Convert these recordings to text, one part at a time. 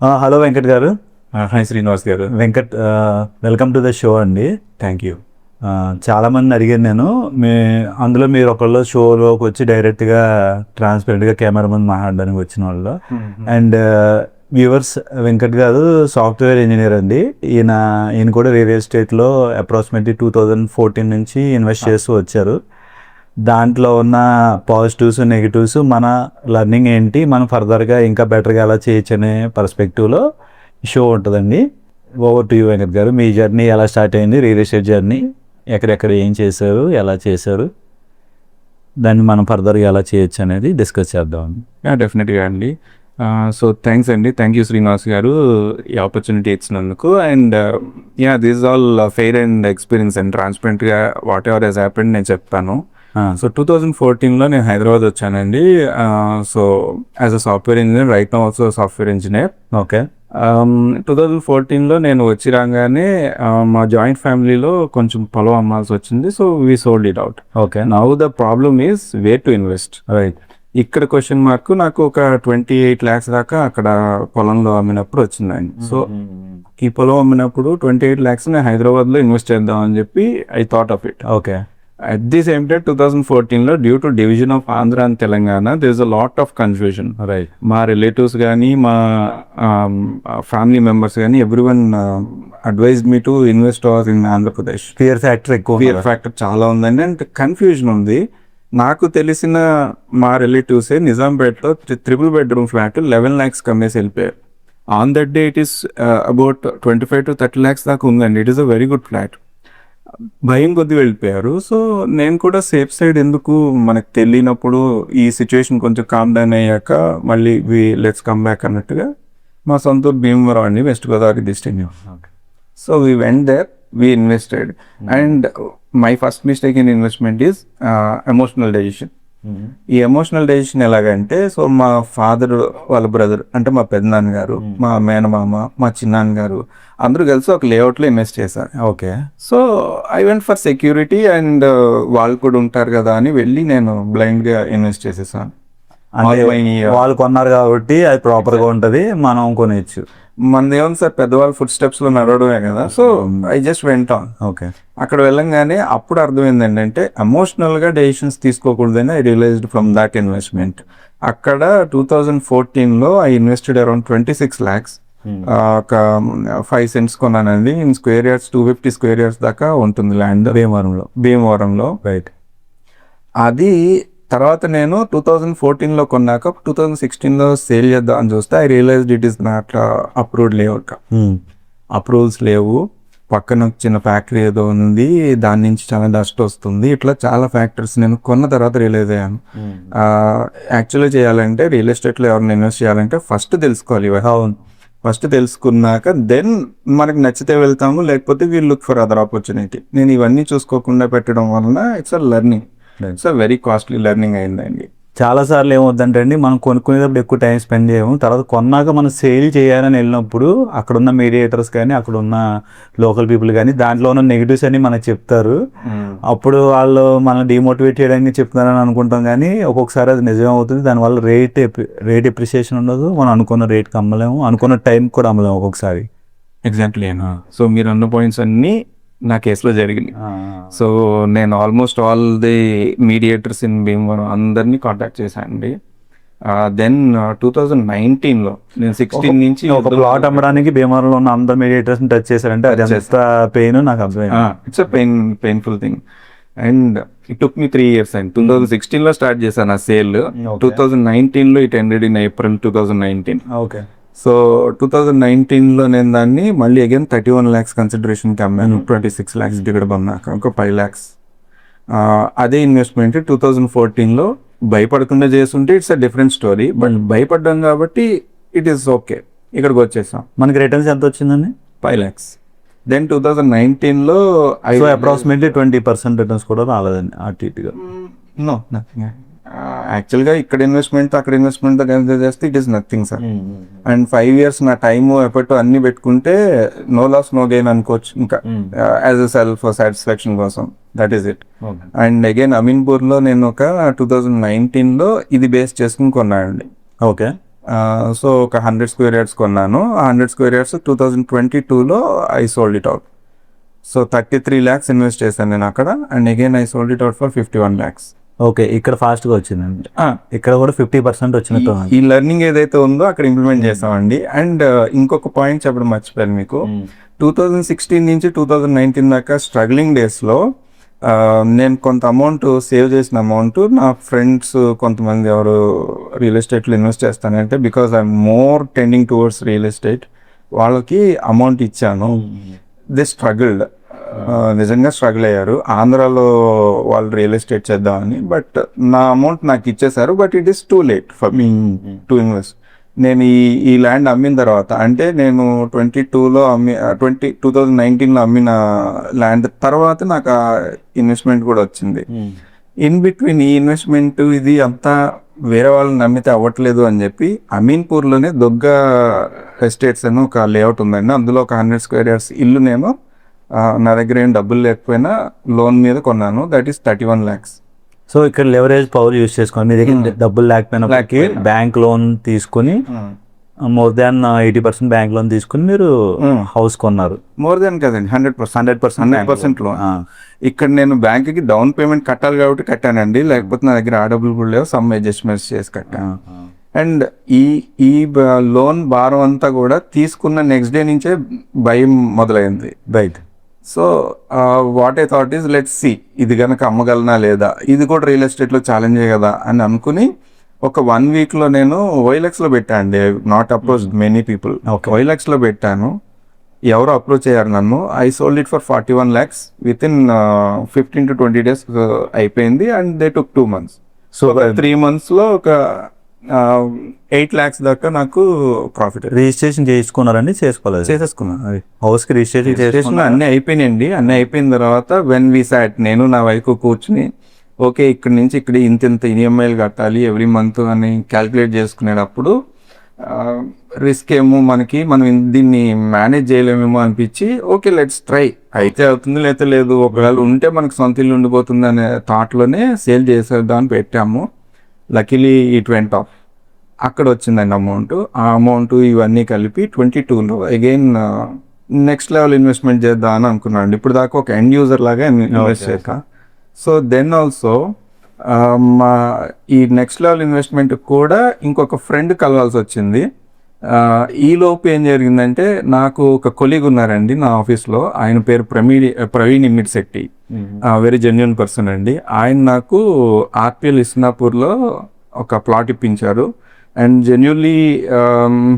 Hello Venkat గారు. Hi Srinivas గారు. Venkat, welcome to the show అండి. Thank you. చాలామంది అడిగాను నేను, అందులో మీరు ఒకళ్ళు షోలోకి వచ్చి డైరెక్ట్గా ట్రాన్స్పరెంట్గా కెమెరా ముందు మాట్లాడడానికి వచ్చిన వాళ్ళు. అండ్ వ్యూవర్స్, వెంకట్ గారు సాఫ్ట్వేర్ ఇంజనీర్ అండి. ఈయన కూడా రియల్ ఎస్టేట్లో అప్రాక్సిమేట్లీ 2014 నుంచి ఇన్వెస్ట్ చేస్తూ వచ్చారు. దాంట్లో ఉన్న పాజిటివ్స్ నెగిటివ్స్, మన లెర్నింగ్ ఏంటి, మనం ఫర్దర్గా ఇంకా బెటర్గా ఎలా చేయొచ్చు అనే పర్స్పెక్టివ్లో షో ఉంటుందండి. ఓవర్ టు యూ వెంకట్ గారు. మీ జర్నీ ఎలా స్టార్ట్ అయింది, రియల్ ఎస్టేట్ జర్నీ, ఎక్కడెక్కడ ఏం చేశారు, ఎలా చేశారు, దాన్ని మనం ఫర్దర్గా ఎలా చేయొచ్చు అనేది డిస్కస్ చేద్దామండి. డెఫినెట్గా అండి. సో థ్యాంక్స్ అండి. థ్యాంక్ యూ శ్రీనివాస్ గారు ఈ ఆపర్చునిటీ ఇచ్చినందుకు. And this all fair and experience and ట్రాన్స్పరెంట్గా వాట్ ఎవర్ హెస్ హ్యాపెండ్ నేను చెప్తాను. సో 2014లో నేను హైదరాబాద్ వచ్చానండి. So as a software engineer, right now also software engineer. Okay. 2014లో నేను వచ్చి రాగానే మా జాయింట్ ఫ్యామిలీలో కొంచెం పొలం అమ్మాల్సి వచ్చింది. So we sold it out. Okay. Now the problem is where to invest. Right. ఇక్కడ క్వశ్చన్ మార్క్ నాకు ఒక 28 lakhs దాకా అక్కడ పొలంలో అమ్మినప్పుడు వచ్చిందండి. సో ఈ పొలం అమ్మినప్పుడు 28 lakhs నేను హైదరాబాద్లో ఇన్వెస్ట్ చేద్దాం అని చెప్పి I thought of it. Okay. At the same time 2014లో due to division of Andhra and Telangana there is a lot of confusion. రైట్. మా రిలేటివ్స్ కానీ మా ఫ్యామిలీ మెంబర్స్ కానీ everyone advised me to invest or in Andhra Pradesh. Fear factor ఎక్కువ. Fear factor చాలా ఉందండి and confusion ఉంది. నాకు తెలిసిన మా రిలేటివ్సే నిజాంపేటలో 3 bedroom ఫ్లాట్ 11 lakhs కమ్మేసి వెళ్ళిపోయారు. On that day it is about 25 to 30 lakhs దాకా ఉందండి. It is a very good flat. భయం కొద్ది వెళ్ళిపోయారు. సో నేను కూడా సేఫ్ సైడ్ ఎందుకు, మనకు తెలియనప్పుడు ఈ సిచ్యువేషన్ కొంచెం కామ్ డౌన్ అయ్యాక మళ్ళీ లెట్స్ కమ్ బ్యాక్ అన్నట్టుగా మా సొంతూరు భీమవరం అండి, west Godavari district. So we went there, we invested and my first mistake in investment is emotional decision. ఈ ఎమోషనల్ డెసిషన్ ఎలాగంటే, సో మా ఫాదర్ వాళ్ళ బ్రదర్ అంటే మా పెద్దనాన్న గారు, మా మేనమామ, మా చిన్నాన్న గారు అందరూ కలిసి ఒక లేఅవుట్లో ఇన్వెస్ట్ చేశారు. Okay. So I went for security and వాళ్ళు కూడా ఉంటారు కదా అని వెళ్ళి నేను బ్లైండ్గా ఇన్వెస్ట్ చేసేసాను. వాళ్ళు కొన్నారు కాబట్టి అది ప్రాపర్గా ఉంటుంది, మనం కొనేయచ్చు. మనది ఏముంది సార్, పెద్దవాళ్ళ ఫుడ్ స్టెప్స్లో నడవడమే కదా. So I just went on. Okay. అక్కడ వెళ్ళంగానే అప్పుడు అర్థమైంది ఏంటంటే ఎమోషనల్గా డెసిషన్స్ తీసుకోకూడదని I realised from that investment. అక్కడ 2014లో ఐ ఇన్వెస్టెడ్ అరౌండ్ 26 lakhs. ఒక 5 cents కొన్నానండి. In square yards 250 square yards దాకా ఉంటుంది ల్యాండ్ భీమవరంలో. రైట్. అది తర్వాత నేను 2014లో కొన్నాక 2016లో సేల్ చేద్దాం అని చూస్తే I realised it is not approved layout. Approvals లేవు, పక్కన చిన్న ఫ్యాక్టరీ ఏదో ఉంది, దాని నుంచి చాలా డస్ట్ వస్తుంది, ఇట్లా చాలా ఫ్యాక్టర్స్ నేను కొన్న తర్వాత రియలైజ్ అయ్యాను. యాక్చువల్గా చేయాలంటే రియల్ ఎస్టేట్లో ఎవరిని ఇన్వెస్ట్ చేయాలంటే ఫస్ట్ తెలుసుకోవాలి. ఫస్ట్ తెలుసుకున్నాక దెన్ మనకు నచ్చితే వెళ్తాము, లేకపోతే we'll look for other opportunity. నేను ఇవన్నీ చూసుకోకుండా పెట్టడం వలన it's a learning. It's a very costly learning అయిందండి. చాలాసార్లు ఏమవుతుందంటే అండి, మనం కొనుక్కునేటప్పుడు ఎక్కువ టైం స్పెండ్ చేయము. తర్వాత కొన్నాక మనం సేల్ చేయాలని వెళ్ళినప్పుడు అక్కడున్న మీడియేటర్స్ కానీ, అక్కడున్న లోకల్ పీపుల్ కానీ దాంట్లో ఉన్న నెగిటివ్స్ అని మనకు చెప్తారు. అప్పుడు వాళ్ళు మనం డిమోటివేట్ చేయడానికి చెప్తున్నారని అనుకుంటాం, కానీ ఒక్కొక్కసారి అది నిజం అవుతుంది. దానివల్ల రేట్ ఎప్రిసియేషన్ ఉండదు, మనం అనుకున్న రేట్కి అమ్మలేము, అనుకున్న టైంకి కూడా అమ్మలేము ఒక్కొక్కసారి. ఎగ్జాక్ట్లీ. సో మీరు అన్న పాయింట్స్ అన్నీ నా కేసులో జరిగింది. సో నేను almost all the mediators in Bhimavaram అందరినీ కాంటాక్ట్ చేశానండి. దెన్ 2019లో నేను 16 నుంచి ఒక ప్లాట్ అమ్మడానికి భీమవరంలో ఉన్న అందరు మీడియేటర్స్ టచ్ చేశారంటే అది ఎంత పెయిన్ నాకు అర్థమైంది. It's a painful thing and it took me 3 years and 2016లో స్టార్ట్ చేశాను ఆ సేల్. 2019లో it ended in April 2019. Okay. So 2019లో నేను దాన్ని మళ్ళీ అగైన్ 31 lakhs కన్సిడరేషన్కి అమ్మాను. 26 lakhs దిగడం అన్నాక ఒక 5 lakhs. అదే ఇన్వెస్ట్మెంట్ 2014లో భయపడకుండా చేస్తుంటే it's a different story. But భయపడ్డాం కాబట్టి ఇట్ ఈస్ ఓకే, ఇక్కడికి వచ్చేసాం. మనకి రిటర్న్స్ ఎంత వచ్చిందండి? 5 lakhs. దెన్ 2019లో అప్రాక్సిమేట్లీ 20% రిటర్న్స్ కూడా రాలేదండి అటు ఇటుగా. No, nothing. యాక్చువల్గా ఇక్కడ ఇన్వెస్ట్మెంట్ అక్కడ ఇన్వెస్ట్మెంట్ కన్సిడర్ చేస్తే it is nothing sir. And 5 years నా టైమ్ ఎఫర్ట్ అన్ని పెట్టుకుంటే నో లాస్ నో గెయిన్ అనుకోవచ్చు. ఇంకా యాజ్ అ సెల్ఫ్ సాటిస్ఫాక్షన్ కోసం, that is it. And again అమీన్పూర్లో నేను ఒక 2019లో ఇది బేస్ చేసుకుని కొన్నానండి. ఓకే. సో ఒక 100 స్క్వేర్ యార్డ్స్ కొన్నాను. 100 స్క్వేర్ యార్డ్స్ 2022లో I sold it out. So 33 lakhs invest చేశాను నేను అక్కడ, and again I sold it out for 51 lakhs. Okay, ఇక్కడ ఫాస్ట్గా వచ్చిందండి. ఇక్కడ కూడా 50% వచ్చినట్టు ఉంది. ఈ లెర్నింగ్ ఏదైతే ఉందో అక్కడ ఇంప్లిమెంట్ చేసామండి. అండ్ ఇంకొక పాయింట్ చెప్పడం మర్చిపోయాను మీకు. 2016 నుంచి 2019 దాకా స్ట్రగ్లింగ్ డేస్లో నేను కొంత అమౌంట్ సేవ్ చేసిన అమౌంట్ నా ఫ్రెండ్స్ కొంతమంది ఎవరు రియల్ ఎస్టేట్లో ఇన్వెస్ట్ చేస్తానంటే, because I'm more tending towards real estate, వాళ్ళకి అమౌంట్ ఇచ్చాను. దే స్ట్రగుల్డ్, నిజంగా స్ట్రగుల్ అయ్యారు. ఆంధ్రాలో వాళ్ళు రియల్ ఎస్టేట్ చేద్దామని, బట్ నా అమౌంట్ నాకు ఇచ్చేసారు. But it is too late for me to invest. నేను ఈ ల్యాండ్ అమ్మిన తర్వాత, అంటే నేను 2019లో అమ్మిన ల్యాండ్ తర్వాత నాకు ఆ ఇన్వెస్ట్మెంట్ కూడా వచ్చింది. ఇన్ బిట్వీన్ ఈ ఇన్వెస్ట్మెంట్ ఇది అంతా వేరే వాళ్ళని నమ్మితే అవ్వట్లేదు అని చెప్పి అమీన్పూర్లోనే దొగ్గ ఎస్టేట్స్ అని ఒక లేఅవుట్ ఉందండి. అందులో ఒక 100 స్క్వేర్ యార్డ్స్ ఇల్లు నేను నా దగ్గర ఏం డబ్బులు లేకపోయినా లోన్ మీద కొన్నాను. That is 31 lakhs. సో ఇక్కడ లెవరేజ్ పవర్ యూస్ చేసుకొని మీ దగ్గర డబ్బులు లేకపోయినా బ్యాంక్ లోన్ తీసుకుని మోర్ దాన్ 80% బ్యాంక్ లోన్ తీసుకుని మీరు హౌస్ కొన్నారు. మోర్ దాన్ కదండి, 100% లోన్. ఇక్కడ నేను బ్యాంక్కి డౌన్ పేమెంట్ కట్టాలి కాబట్టి కట్టానండి, లేకపోతే నా దగ్గర ఆ డబ్బులు కూడా లేవు. సమ్ అడ్జస్ట్మెంట్స్ చేసి కట్టాను. అండ్ ఈ లోన్ భారం అంతా కూడా తీసుకున్న నెక్స్ట్ డే నుంచే భయం మొదలైంది. Right. So what I thought is let's see, ఇది కనుక అమ్మగలనా లేదా, ఇది కూడా రియల్ ఎస్టేట్లో ఛాలెంజే కదా అని అనుకుని ఒక 1 weekలో నేను OLXలో పెట్టాను అండి. నాట్ అప్రోచ్ మెనీ పీపుల్, OLXలో పెట్టాను. ఎవరు అప్రోచ్ అయ్యారు నన్ను. I sold it for 41 lakhs with in 15 to 20 days అయిపోయింది. And they took 2 months. So 3 monthsలో ఒక 8 lakhs దాకా నాకు ప్రాఫిట్. రిజిస్ట్రేషన్ చేసుకున్నారండి? చేసుకోలేదు. చేసేసుకున్నాను. హౌస్ కి రిజిస్ట్రేషన్ అన్ని అయిపోయినాయండి. అన్ని అయిపోయిన తర్వాత వెన్ వి సాట్, నేను నా వైఫ్ కూర్చుని ఓకే ఇక్కడ నుంచి ఇక్కడ ఇంత ఈఎంఐలు కట్టాలి ఎవ్రీ మంత్ అని క్యాల్కులేట్ చేసుకునేటప్పుడు రిస్క్ ఏమో మనకి, మనం దీన్ని మేనేజ్ చేయలేమేమో అనిపించి ఓకే లెట్స్ ట్రై, అయితే అవుతుంది లేకపోతే లేదు, ఒకవేళ ఉంటే మనకు సొంత ఇల్లు ఉండిపోతుంది అనే థాట్లోనే సేల్ చేసేద్దామని పెట్టాము. Luckily it went off. అక్కడ వచ్చిందండి అమౌంట్. ఆ అమౌంట్ ఇవన్నీ కలిపి 22లో అగైన్ నెక్స్ట్ లెవెల్ ఇన్వెస్ట్మెంట్ చేద్దాం అని అనుకున్నాను. ఇప్పుడు దాకా ఒక ఎండ్ యూజర్ లాగా ఇన్వెస్ట్ చేయక. సో దెన్ ఆల్సో మా ఈ నెక్స్ట్ లెవెల్ ఇన్వెస్ట్మెంట్ కూడా ఇంకొక ఫ్రెండ్ కలవాల్సి వచ్చింది. ఈ లోపు ఏం జరిగిందంటే, నాకు ఒక కొలీగ్ ఉన్నారండి నా ఆఫీస్లో, ఆయన పేరు Praveen Immidisetti, very genuine person అండి. ఆయన నాకు ఆర్పిఎల్ ఇస్నాపూర్లో ఒక ప్లాట్ ఇప్పించారు. And genuinely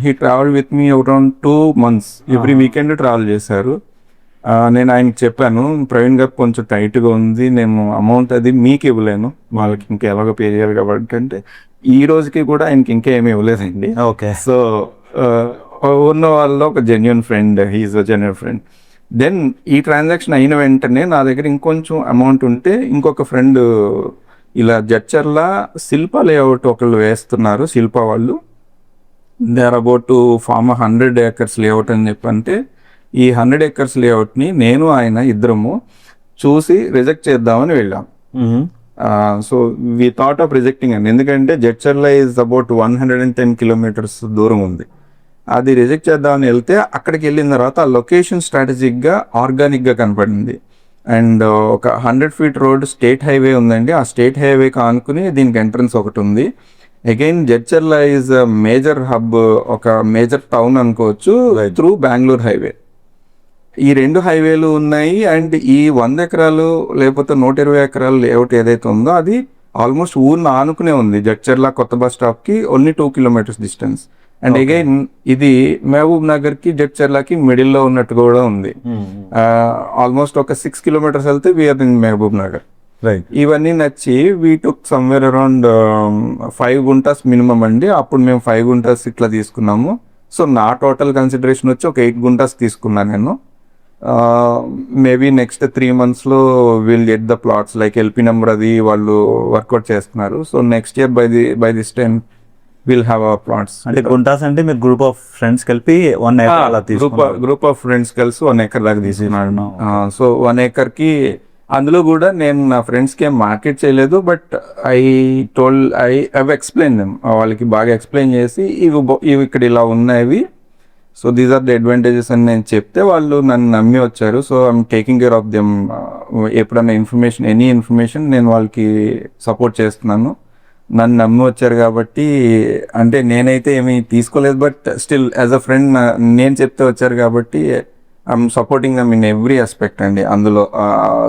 he travel with me around 2 months, every weekend travel చేశారు. నేను ఆయనకి చెప్పాను, ప్రవీణ్ గారు కొంచెం టైట్గా ఉంది, నేను అమౌంట్ అది మీకు ఇవ్వలేను, వాళ్ళకి ఇంకా ఎలాగో పే చేయాలి కాబట్టి అంటే, ఈ రోజుకి కూడా ఆయనకి ఇంకా ఏమీ ఇవ్వలేదండి. ఓకే. సో ఉన్న వాళ్ళలో ఒక genuine friend, he is a genuine friend. Then ఈ ట్రాన్సాక్షన్ అయిన వెంటనే నా దగ్గర ఇంకొంచెం అమౌంట్ ఉంటే ఇంకొక ఫ్రెండ్ ఇలా జడ్చర్ల శిల్ప లేఅవుట్ ఒకళ్ళు వేస్తున్నారు, శిల్ప వాళ్ళు. They are about to form 100 acres layout అని చెప్పంటే, ఈ 100 acres లేఅవుట్ని నేను ఆయన ఇద్దరము చూసి రిజెక్ట్ చేద్దామని వెళ్ళాం. So we thought of rejecting అండి, ఎందుకంటే జడ్చర్ల ఈజ్ అబౌట్ 110 kilometers దూరం ఉంది. అది రిజెక్ట్ చేద్దామని వెళ్తే అక్కడికి వెళ్ళిన తర్వాత ఆ లొకేషన్ స్ట్రాటజిక్గా ఆర్గానిక్గా కనపడింది. అండ్ ఒక 100 feet రోడ్ స్టేట్ హైవే ఉందండి. ఆ స్టేట్ హైవేకి ఆనుకుని దీనికి ఎంట్రన్స్ ఒకటి ఉంది. Again Jadcherla is major hub, ఒక మేజర్ టౌన్ అనుకోవచ్చు, త్రూ బెంగళూరు హైవే. ఈ 2 హైవేలు ఉన్నాయి. అండ్ ఈ 100 acres లేకపోతే 120 acres లేఅవుట్ ఏదైతే ఉందో అది ఆల్మోస్ట్ ఊరిని ఆనుకునే ఉంది. జడ్చర్ల కొత్త బస్ స్టాప్కి only 2 kilometers distance. And again ఇది మహబూబ్ నగర్కి జడ్చర్లకి మిడిల్లో ఉన్నట్టు కూడా ఉంది. ఆల్మోస్ట్ ఒక 6 kilometers వెళ్తే we are in Mahabubnagar. Right. ఇవన్నీ నచ్చి we took somewhere around 5 gunters minimum అండి. అప్పుడు మేము 5 gunters ఇట్లా తీసుకున్నాము. సో నా టోటల్ కన్సిడరేషన్ వచ్చి ఒక 8 gunters తీసుకున్నాను నేను. మేబీ నెక్స్ట్ 3 monthsలో will get the plots, like LP number అది వాళ్ళు వర్కౌట్ చేస్తున్నారు. So next year by this time will have our plots. అంటే గుంటాస్ అంటే మీరు గ్రూప్ ఆఫ్ ఫ్రెండ్స్ కలిపి 1 acre అలా తీసుకున్నారు? గ్రూప్ ఆఫ్ ఫ్రెండ్స్ కలిసి 1 acre దాకా తీసుకున్నాడు. సో 1 acreకి అందులో కూడా నేను నా ఫ్రెండ్స్కి ఏం మార్కెట్ చేయలేదు, but I have explain them, వాళ్ళకి బాగా ఎక్స్ప్లెయిన్ చేసి ఇవి ఇక్కడ ఇలా ఉన్నాయి, so these are the advantages అని నేను చెప్తే వాళ్ళు నన్ను నమ్మి వచ్చారు. సో I'm taking care of them. ఎప్పుడన్నా ఎనీ ఇన్ఫర్మేషన్ నేను వాళ్ళకి సపోర్ట్ చేస్తున్నాను. నన్ను నమ్మి వచ్చారు కాబట్టి, అంటే నేనైతే ఏమీ తీసుకోలేదు, but still as a friend నేను చెప్తే వచ్చారు కాబట్టి I'm supporting them in every aspect అండి. అందులో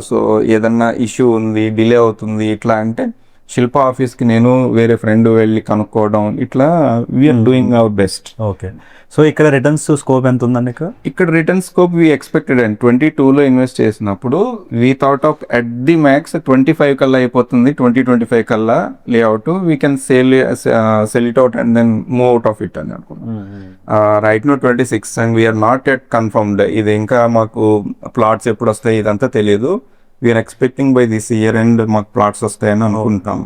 సో ఏదన్నా ఇష్యూ ఉంది, డిలే అవుతుంది ఇట్లా అంటే శిల్ప ఆఫీస్కి నేను వేరే ఫ్రెండ్ వెళ్ళి కనుక్కోవడం, ఇట్లా we are doing our best. Okay, so ఇక్కడ రిటర్న్స్ స్కోప్ ఎంత ఉందండి? ఇక్కడ return scope we expected and 22లో ఇన్వెస్ట్ చేసినప్పుడు we thought of at the max 25 కల్లా అయిపోతుంది, 20-25 కల్లా layout we can sell it out and then move out of it అని అనుకున్నాం. Right now 26 and we are not at confirmed. ఇది ఇంకా మాకు ప్లాట్స్ ఎప్పుడు వస్తాయి ఇదంతా తెలియదు. We are expecting by this year and మాకు ప్లాట్స్ వస్తాయని అనుకుంటాం.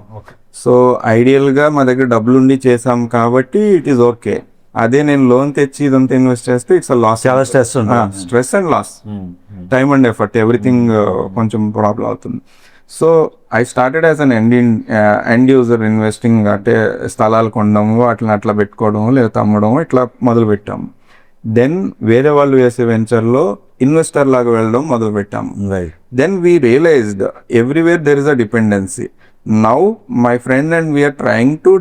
సో ఐడియల్గా మా దగ్గర డబ్బులు ఉండి చేసాం కాబట్టి ఇట్ ఈస్ ఓకే. అదే నేను లోన్ తెచ్చి ఇదంతా ఇన్వెస్ట్ చేస్తే ఇట్స్ లాస్, చాలా stress and loss, time and effort, everything కొంచెం ప్రాబ్లం అవుతుంది. So I started as an end user investing, అంటే స్థలాలు కొనడము, అట్లా పెట్టుకోవడము లేదా అమ్మడము ఇట్లా మొదలు పెట్టాము. దెన్ వేరే వాళ్ళు వేసే వెంచర్లో ఇన్వెస్టర్ లాగా వెళ్ళడం మొదలు పెట్టాము. Then we realised everywhere there is a dependency. Now my friend and we are trying to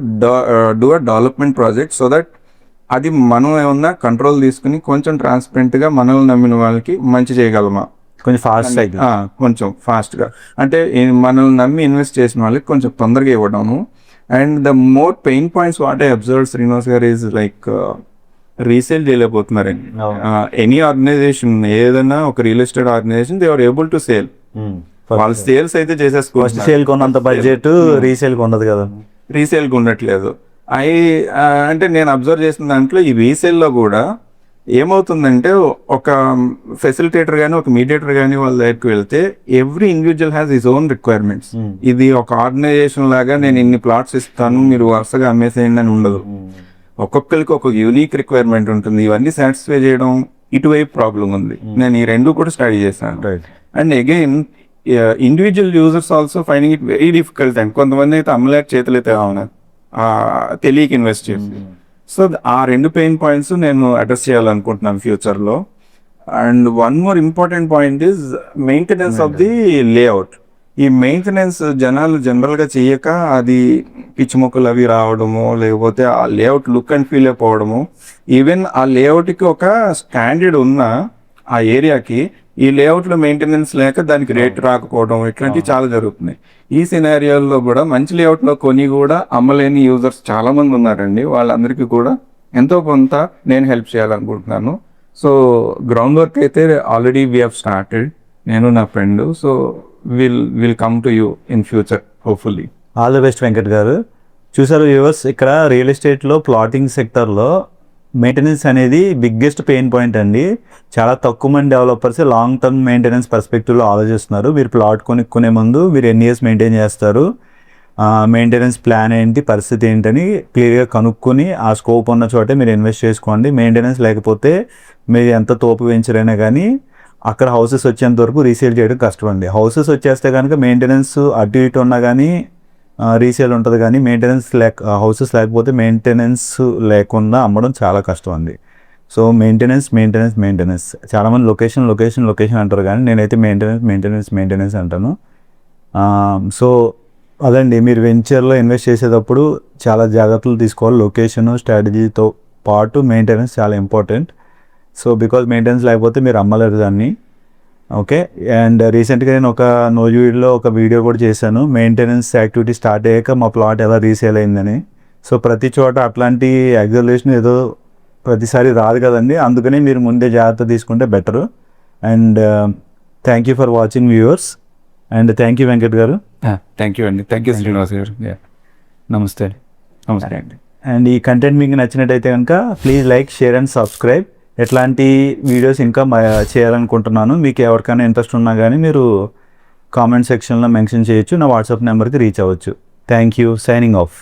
do a development project so that అది మనం ఏమన్నా కంట్రోల్ తీసుకుని కొంచెం ట్రాన్స్పరెంట్గా మనల్ని నమ్మిన వాళ్ళకి మంచి చేయగలమా, కొంచెం ఫాస్ట్గా, అంటే మనల్ని నమ్మి ఇన్వెస్ట్ చేసిన వాళ్ళకి కొంచెం తొందరగా ఇవ్వడము. And the more pain points what I observe Srinivas గారు ఈజ్ లైక్ రీసేల్ చేయలేకపోతున్నారండి. ఎనీ ఆర్గనైజేషన్, ఏదైనా ఒక real estate organisation they are able to sale, వాళ్ళ సేల్స్ అయితే చేసేసుకోవచ్చు, సేల్ కొన్నంత బడ్జెట్ రీసేల్ కొన్నది కదా, రీసేల్కి ఉండట్లేదు. అంటే నేను అబ్జర్వ్ చేసిన దాంట్లో ఈ రీసేల్లో కూడా ఏమవుతుందంటే ఒక ఫెసిలిటేటర్ కానీ ఒక మీడియేటర్ కానీ వాళ్ళ దగ్గరికి వెళ్తే every individual has his own requirements. ఇది ఒక ఆర్గనైజేషన్ లాగా నేను ఇన్ని ప్లాట్స్ ఇస్తాను మీరు వరుసగా అమ్మేసేయండి అని ఉండదు. ఒక్కొక్కరికి ఒక యూనిక్ రిక్వైర్మెంట్ ఉంటుంది. ఇవన్నీ సాటిస్ఫై చేయడం ఇటువైపు ప్రాబ్లం ఉంది. నేను ఈ రెండు కూడా స్టడీ చేశాను. And again individual users also finding it very difficult. And కొంతమంది అయితే అమ్మలేక చేతులైతే తెలియక ఇన్వెస్ట్ చేసి. సో ఆ రెండు పెయిన్ పాయింట్స్ నేను అడ్రస్ చేయాలనుకుంటున్నాను ఫ్యూచర్లో. And one more important point is maintenance of the layout. ఈ మెయింటెనెన్స్ జనాలు జనరల్గా చేయక అది పిచ్చి మొక్కలు అవి రావడము, లేకపోతే ఆ లేఅవుట్ లుక్ అండ్ ఫీల్ అయిపోవడము. ఈవెన్ ఆ లేఅవుట్కి ఒక స్టాండర్డ్ ఉన్న ఆ ఏరియాకి ఈ లేఅవుట్లో మెయింటెనెన్స్ లేక దానికి రేట్ రాకపోవడం ఇట్లాంటివి చాలా జరుగుతున్నాయి. ఈ సినారియోల్లో కూడా మంచి లేఅవుట్లో కొని కూడా అమ్మలేని యూజర్స్ చాలా మంది ఉన్నారండి. వాళ్ళందరికీ కూడా ఎంతో కొంత నేను హెల్ప్ చేయాలనుకుంటున్నాను. సో గ్రౌండ్ వర్క్ అయితే ఆల్రెడీ వీ హ్యావ్ స్టార్టెడ్, నేను నా friend. So will come to you in future hopefully. All the best Venkat గారు. చూసారు వ్యూవర్స్, ఇక్కడ రియల్ ఎస్టేట్లో ప్లాటింగ్ సెక్టర్లో మెయింటెనెన్స్ అనేది బిగ్గెస్ట్ పెయిన్ పాయింట్ అండి. చాలా తక్కువ మంది డెవలపర్స్ లాంగ్ టర్మ్ మెయింటెనెన్స్ పర్స్పెక్టివ్లో ఆలోచిస్తున్నారు. మీరు ప్లాట్ కొనుక్కునే ముందు మీరు ఎన్ని ఇయర్స్ మెయింటైన్ చేస్తారు, మెయింటెనెన్స్ ప్లాన్ ఏంటి, పరిస్థితి ఏంటని క్లియర్గా కనుక్కొని ఆ స్కోప్ ఉన్న చోటే మీరు ఇన్వెస్ట్ చేసుకోండి. మెయింటెనెన్స్ లేకపోతే మీరు ఎంత తోపు వెంచర్ అయినా కానీ అక్కడ హౌసెస్ వచ్చేంత వరకు రీసేల్ చేయడం కష్టం అండి. హౌసెస్ వచ్చేస్తే కనుక మెయింటెనెన్స్ అటు ఇటు ఉన్నా కానీ రీసేల్ ఉంటుంది, కానీ హౌసెస్ లేకపోతే మెయింటెనెన్స్ లేకుండా అమ్మడం చాలా కష్టం అండి. సో మెయింటెనెన్స్ చాలామంది లొకేషన్ అంటారు, కానీ నేనైతే మెయింటెనెన్స్ అంటాను. సో అదండి, మీరు వెంచర్లో ఇన్వెస్ట్ చేసేటప్పుడు చాలా జాగ్రత్తలు తీసుకోవాలి. లొకేషన్ స్ట్రాటజీతో పాటు మెయింటెనెన్స్ చాలా ఇంపార్టెంట్. సో బికాజ్ మెయింటెనెన్స్ లేకపోతే మీరు అమ్మలేరు దాన్ని. ఓకే, అండ్ రీసెంట్గా నేను ఒక నోజువీడ్లో ఒక వీడియో కూడా చేశాను, మెయింటెనెన్స్ యాక్టివిటీ స్టార్ట్ అయ్యాక మా ప్లాట్ ఎలా రీసేల్ అయిందని. సో ప్రతి చోట అట్లాంటి యాక్సలరేషన్ ఏదో ప్రతిసారి రాదు కదండి, అందుకని మీరు ముందే జాగ్రత్త తీసుకుంటే better. And thank you for watching viewers, and thank you Venkat గారు. థ్యాంక్ యూ అండి. థ్యాంక్ యూ శ్రీనివాస్ గారు. నమస్తే అండి. అండ్ ఈ కంటెంట్ మీకు నచ్చినట్టయితే కనుక please like, share and subscribe. ఎట్లాంటి వీడియోస్ ఇంకా చేయాలనుకుంటున్నాను, మీకు ఎవరికైనా ఇంట్రెస్ట్ ఉన్నా కానీ మీరు కామెంట్ సెక్షన్లో మెన్షన్ చేయొచ్చు, నా వాట్సాప్ నెంబర్కి రీచ్ అవ్వచ్చు. Thank you. Signing off.